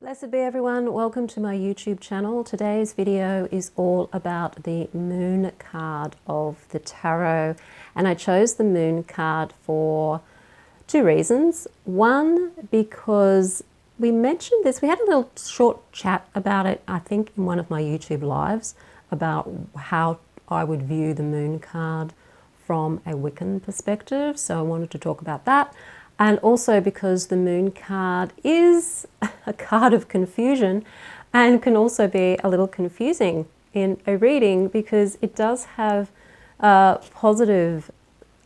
Blessed be everyone, welcome to my YouTube channel. Today's video is all about the moon card of the tarot, and I chose the moon card for two reasons. One, because we mentioned this, we had a little short chat about it, I think in one of my YouTube lives, about how I would view the moon card from a Wiccan perspective, so I wanted to talk about that. And also because the moon card is a card of confusion and can also be a little confusing in a reading because it does have positive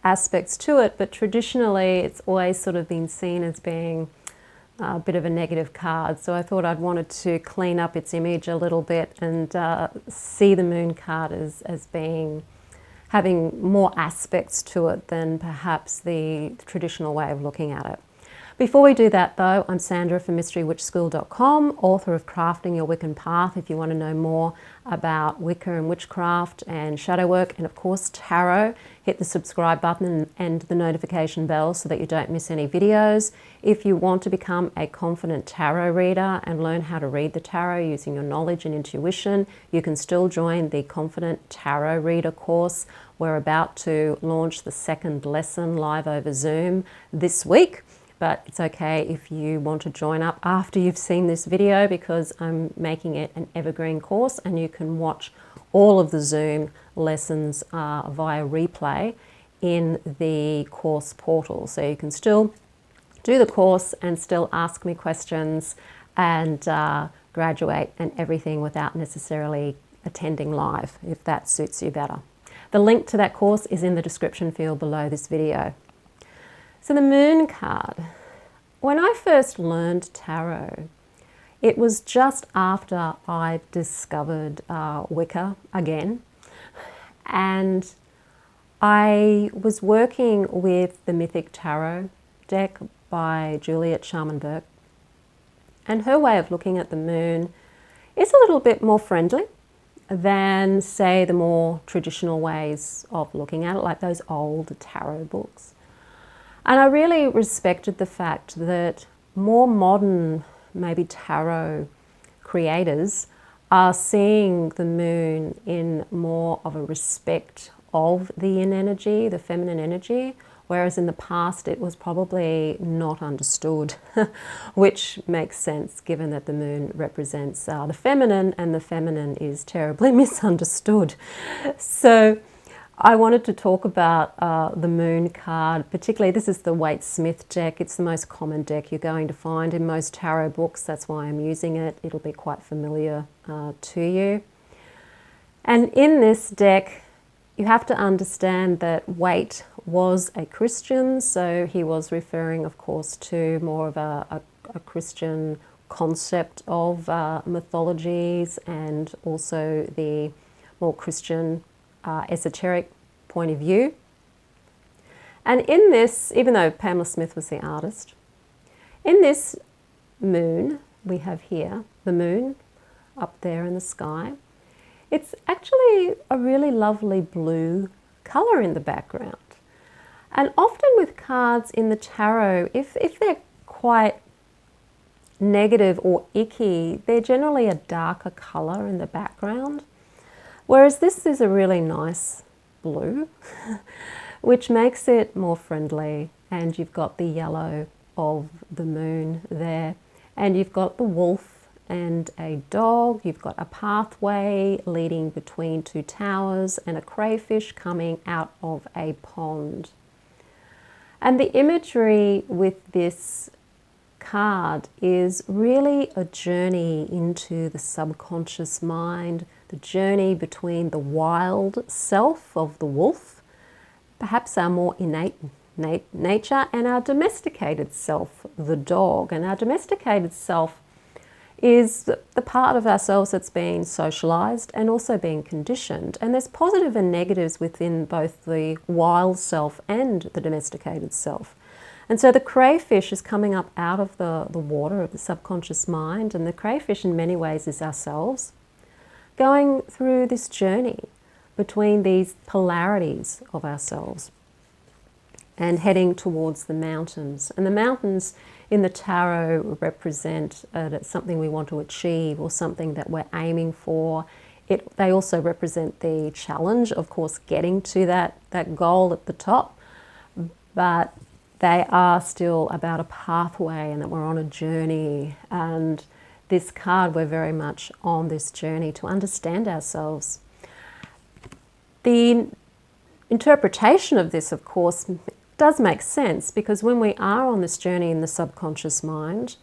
aspects to it, but traditionally it's always sort of been seen as being a bit of a negative card. So I thought I'd wanted to clean up its image a little bit and see the moon card as being having more aspects to it than perhaps the traditional way of looking at it. Before we do that though, I'm Sandra from MysteryWitchSchool.com, author of Crafting Your Wiccan Path. If you want to know more about Wicca and witchcraft and shadow work and of course tarot, hit the subscribe button and the notification bell so that you don't miss any videos. If you want to become a confident tarot reader and learn how to read the tarot using your knowledge and intuition, you can still join the Confident Tarot Reader course. We're about to launch the second lesson live over Zoom this week. But it's okay if you want to join up after you've seen this video because I'm making it an evergreen course and you can watch all of the Zoom lessons via replay in the course portal. So you can still do the course and still ask me questions and graduate and everything without necessarily attending live, if that suits you better. The link to that course is in the description field below this video. So the moon card. When I first learned tarot, it was just after I discovered Wicca again. And I was working with the Mythic Tarot deck by Juliet Sharman-Burke. And her way of looking at the moon is a little bit more friendly than, say, the more traditional ways of looking at it, like those old tarot books. And I really respected the fact that more modern, maybe tarot creators are seeing the moon in more of a respect of the yin energy, the feminine energy, whereas in the past it was probably not understood, which makes sense given that the moon represents the feminine and the feminine is terribly misunderstood. So I wanted to talk about the moon card, particularly this is the Waite-Smith deck. It's the most common deck you're going to find in most tarot books. That's why I'm using it. It'll be quite familiar to you. And in this deck, you have to understand that Waite was a Christian, so he was referring, of course, to more of a Christian concept of mythologies and also the more Christian esoteric point of view. And in this, even though Pamela Smith was the artist, in this moon we have here, the moon up there in the sky, it's actually a really lovely blue colour in the background. And often with cards in the tarot, if they're quite negative or icky, they're generally a darker colour in the background. Whereas this is a really nice blue, which makes it more friendly. And you've got the yellow of the moon there. And you've got the wolf and a dog. You've got a pathway leading between two towers and a crayfish coming out of a pond. And the imagery with this card is really a journey into the subconscious mind, the journey between the wild self of the wolf, perhaps our more innate nature, and our domesticated self, the dog. And our domesticated self is the part of ourselves that's been socialized and also being conditioned. And there's positive and negatives within both the wild self and the domesticated self. And so the crayfish is coming up out of the water of the subconscious mind, and the crayfish in many ways is ourselves, going through this journey between these polarities of ourselves. and heading towards the mountains. And the mountains in the tarot represent something we want to achieve or something that we're aiming for. They also represent the challenge, of course, getting to that goal at the top, but they are still about a pathway and that we're on a journey. And this card, we're very much on this journey to understand ourselves. The interpretation of this, of course, does make sense, because when we are on this journey in the subconscious mind,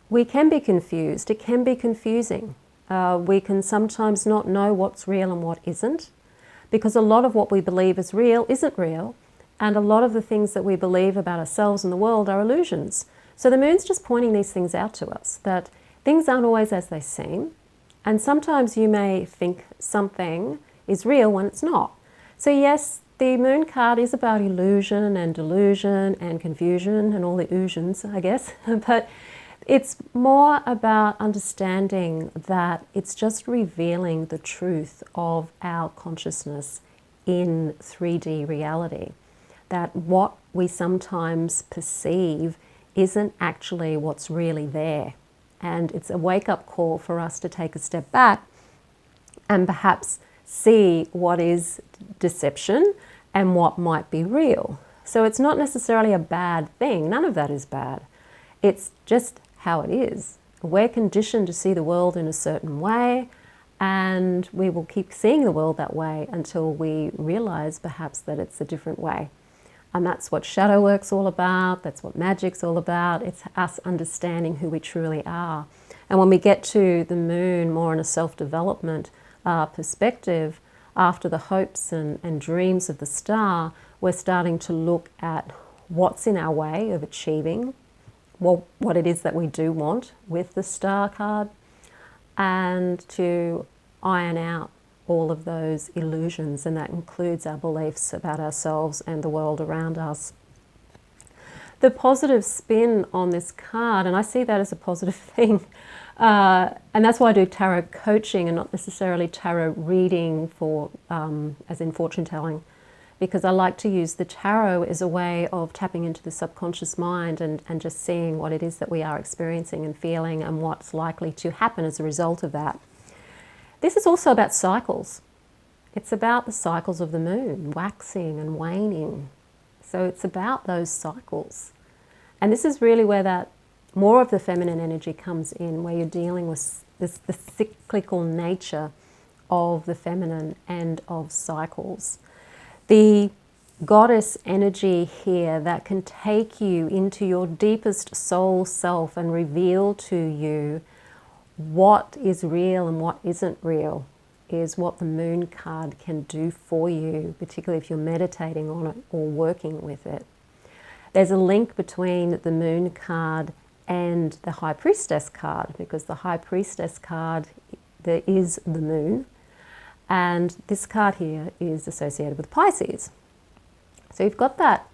we can be confused. It can be confusing. We can sometimes not know what's real and what isn't, because a lot of what we believe is real isn't real, and a lot of the things that we believe about ourselves and the world are illusions. So the moon's just pointing these things out to us, that things aren't always as they seem, and sometimes you may think something is real when it's not. So yes, the moon card is about illusion and delusion and confusion and all the illusions, I guess, but it's more about understanding that it's just revealing the truth of our consciousness in 3D reality. That what we sometimes perceive isn't actually what's really there. And it's a wake-up call for us to take a step back and perhaps see what is deception and what might be real. So it's not necessarily a bad thing. None of that is bad. It's just how it is. We're conditioned to see the world in a certain way, and we will keep seeing the world that way until we realize perhaps that it's a different way. And that's what shadow work's all about. That's what magic's all about. It's us understanding who we truly are. And when we get to the moon more in a self-development perspective, after the hopes and dreams of the star, we're starting to look at what's in our way of achieving what it is that we do want with the star card, and to iron out all of those illusions, and that includes our beliefs about ourselves and the world around us. The positive spin on this card, and I see that as a positive thing, and that's why I do tarot coaching and not necessarily tarot reading for, as in fortune telling, because I like to use the tarot as a way of tapping into the subconscious mind and just seeing what it is that we are experiencing and feeling and what's likely to happen as a result of that. This is also about cycles. It's about the cycles of the moon, waxing and waning. So it's about those cycles. And this is really where that more of the feminine energy comes in, where you're dealing with the cyclical nature of the feminine and of cycles. The goddess energy here that can take you into your deepest soul self and reveal to you what is real and what isn't real is what the moon card can do for you, particularly if you're meditating on it or working with it. There's a link between the moon card and the high priestess card, because the high priestess card, there is the moon, and this card here is associated with Pisces. So you've got that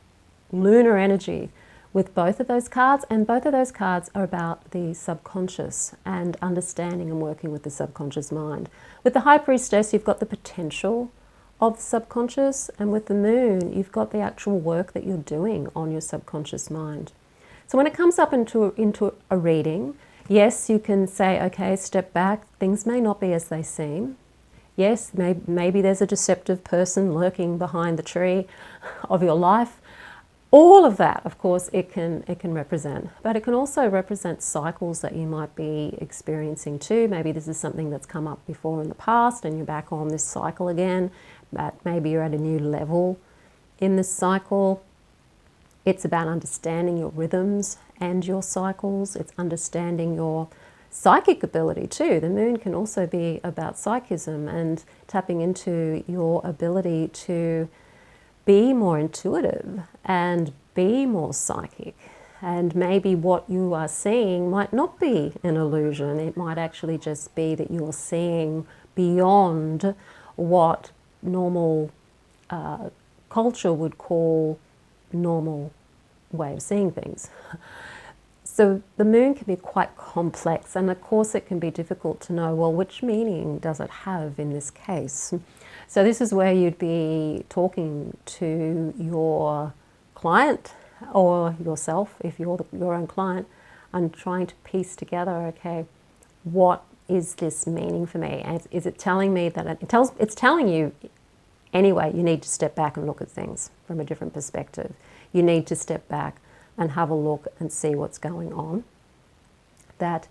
lunar energy with both of those cards, and both of those cards are about the subconscious and understanding and working with the subconscious mind. With the high priestess, you've got the potential of the subconscious, and with the moon, you've got the actual work that you're doing on your subconscious mind. So when it comes up into a reading, yes, you can say, okay, step back, things may not be as they seem. Yes, maybe there's a deceptive person lurking behind the tree of your life. All of that, of course, it can represent. But it can also represent cycles that you might be experiencing too. Maybe this is something that's come up before in the past and you're back on this cycle again. But maybe you're at a new level in this cycle. It's about understanding your rhythms and your cycles. It's understanding your psychic ability too. The moon can also be about psychism and tapping into your ability to be more intuitive and be more psychic. And maybe what you are seeing might not be an illusion. It might actually just be that you're seeing beyond what normal culture would call normal way of seeing things. So the moon can be quite complex, and of course it can be difficult to know, well, which meaning does it have in this case? So this is where you'd be talking to your client or yourself, if you're your own client, and trying to piece together, okay, what is this meaning for me? And is it telling me that it's telling you anyway, you need to step back and look at things from a different perspective. You need to step back and have a look and see what's going on. That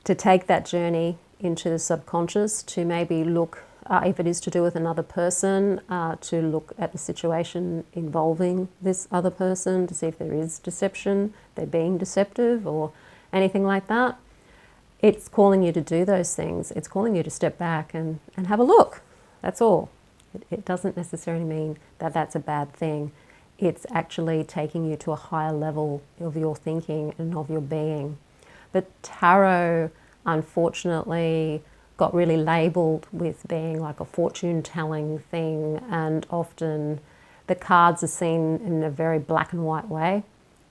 to take that journey into the subconscious, to maybe look, if it is to do with another person, to look at the situation involving this other person to see if there is deception, they're being deceptive or anything like that. It's calling you to do those things. It's calling you to step back and have a look. That's all. It doesn't necessarily mean that that's a bad thing. It's actually taking you to a higher level of your thinking and of your being. But tarot, unfortunately, got really labelled with being like a fortune-telling thing, and often the cards are seen in a very black and white way,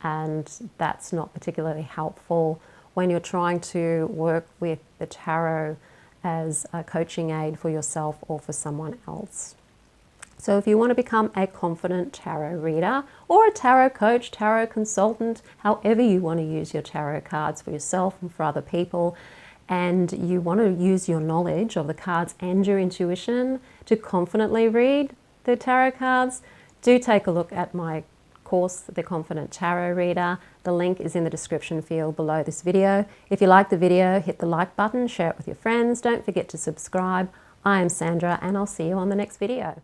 and that's not particularly helpful when you're trying to work with the tarot as a coaching aid for yourself or for someone else. So if you want to become a confident tarot reader or a tarot coach, tarot consultant, however you want to use your tarot cards for yourself and for other people, and you want to use your knowledge of the cards and your intuition to confidently read the tarot cards, do take a look at my course, The Confident Tarot Reader. The link is in the description field below this video. If you like the video, hit the like button, share it with your friends. Don't forget to subscribe. I am Sandra, and I'll see you on the next video.